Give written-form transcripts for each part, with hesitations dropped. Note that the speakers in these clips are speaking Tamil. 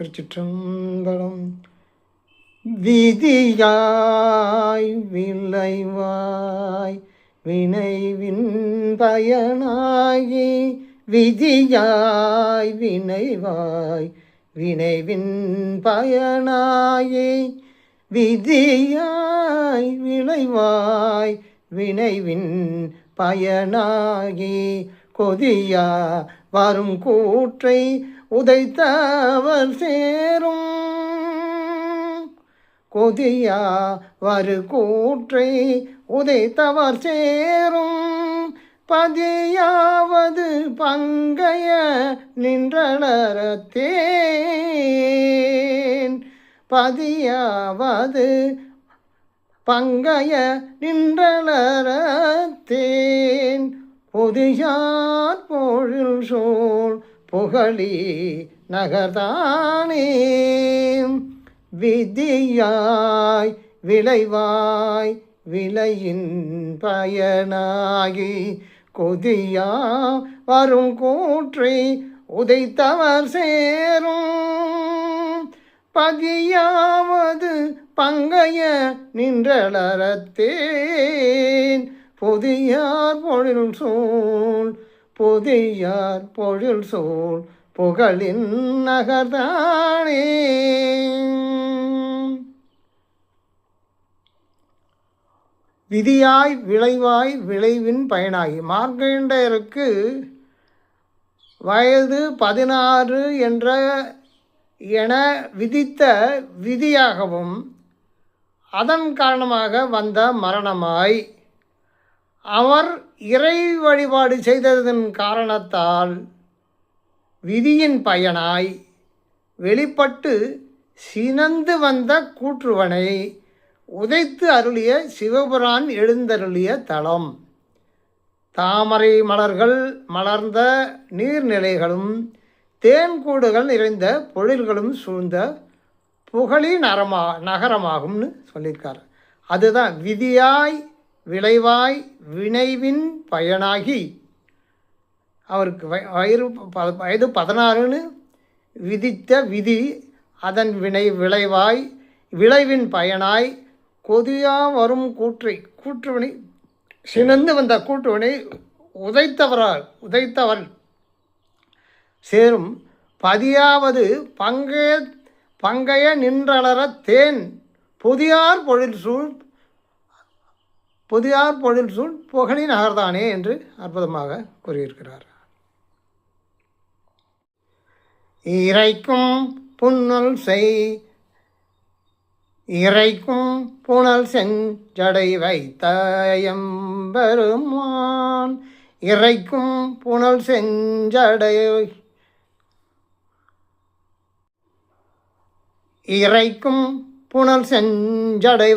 திருச்சிற்றம்பலம். விதியாய் விளைவாய் வினைவின் பயனாகி, விதியாய் வினைவாய் வினைவின் பயனாகி, விதியாய் விளைவாய் வினைவின் பயனாகி, கொதியா வரும் கூற்றை உதைத்தவர் சேரும், கொதியா வரு கூற்றை உதைத்தவர் சேரும், பதியாவது பங்கைய நின்றலரத்தேன், பதியாவது பங்கைய நின்றலரத்தேன், பொதியார் பொழில் சூழ் புகழி நகர்தானே. விதியாய் விளைவாய் விளையின் பயனாகி, கொதியா வரும் கூற்றை உதைத்தவர் சேரும், பதியாவது பங்கைய நின்றலரத்தேன், பொதியார் பொழில் சூழ் பொதியார் பொழில் சூழ் புகழின் நகர்தானே. விதியாய் விளைவாய் விளைவின் பயனாகி, மார்க்கண்டேயருக்கு வயது 16 என விதித்த விதியாகவும், அதன் காரணமாக வந்த மரணமாய், அவர் இறை வழிபாடு செய்ததன் காரணத்தால் விதியின் பயனாய் வெளிப்பட்டு சினந்து வந்த கூற்றுவனை உதைத்து அருளிய சிவபுரான் எழுந்தருளிய தலம். தாமரை மலர்கள் மலர்ந்த நீர்நிலைகளும் தேன்கூடுகள் நிறைந்த பொழில்களும் சூழ்ந்த புகழி நகரமாகும்னு சொல்லியிருக்கார். அதுதான் விதியாய் விளைவாய் வினைவின் பயனாகி. அவருக்கு வயது 16 விதித்த விதி, அதன் விளைவாய் விளைவின் பயனாய் கொதியா வரும் கூற்றுவனை சினந்து வந்த கூற்றுவனை உதைத்தவர் சேரும், பதியாவது பங்கைய நின்றலர தேன், பொதியார் பொழில் சூழ் புகழி நகர்தானே என்று அற்புதமாக கூறியிருக்கிறார். இறைக்கும் புனல் செஞ்சடை வைத்த எம்பெருமான், இறைக்கும் புனல் செஞ்சடை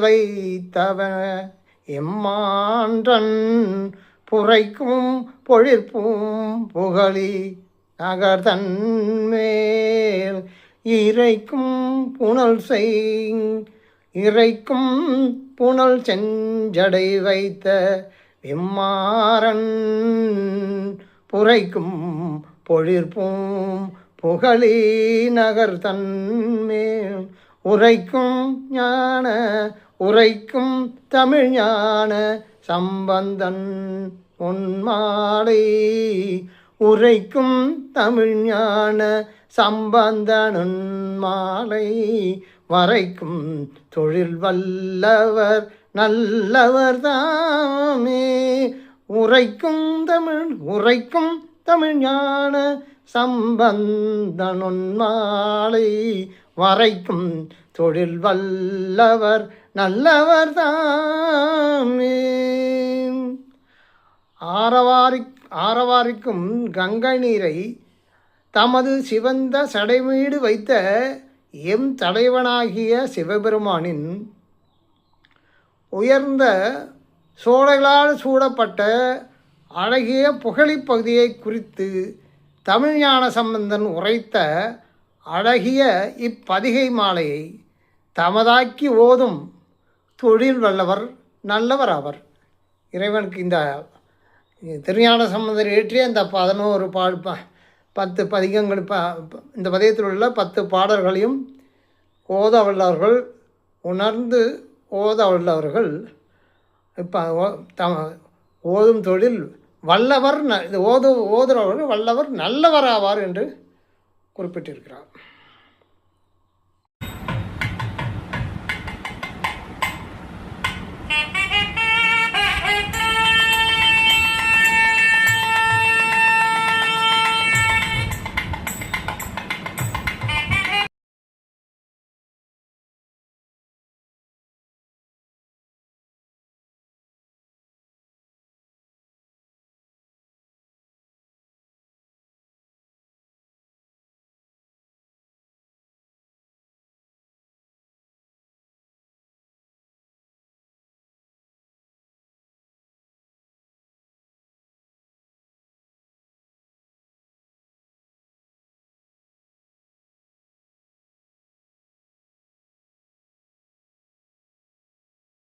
வைத்தவன் எம்மான்றன், புரைக்கும் பொழிற்பூம் புகழி நகர்தன்மேல், இறைக்கும் புனல் செஞ்சடை வைத்த எம்மாறன், புரைக்கும் பொழிற்பூம் புகழி நகர்தன்மேல், உரைக்கும் தமிழ் ஞான சம்பந்தன் உன்மாலை, உரைக்கும் தமிழ் ஞான சம்பந்தன் மாலை, வரைக்கும் தொழில் வல்லவர் நல்லவர் தாமே, உரைக்கும் தமிழ் ஞான சம்பந்தன் மாலை, வரைக்கும் தொழில் வல்லவர் நல்லவர் தாமே. ஆரவாரிக்கும் கங்கை நீரை தமது சிவந்த சடைமீடு வைத்த எம் தலைவனாகிய சிவபெருமானின் உயர்ந்த சோலைகளால் சூடப்பட்ட அழகிய புகழிப் பகுதியை குறித்து தமிழ்ஞான சம்பந்தன் உரைத்த அழகிய இப்பதிகை மாலையை தமதாக்கி ஓதும் தொழில் வல்லவர் நல்லவர் அவர். இறைவனுக்கு இந்த திருஞான சம்பந்தர் ஏற்றிய இந்த 11 10 பதிகங்கள் இந்த பதிகத்தில் உள்ள 10 பாடல்களையும் ஓத வல்லவர்கள், உணர்ந்து ஓத வல்லவர்கள் இப்போ ஓதும் தொழில் வல்லவர், இது ஓதுறவர்கள் வல்லவர் நல்லவர் ஆவார் என்று குறிப்பிட்டிருக்கிறார்.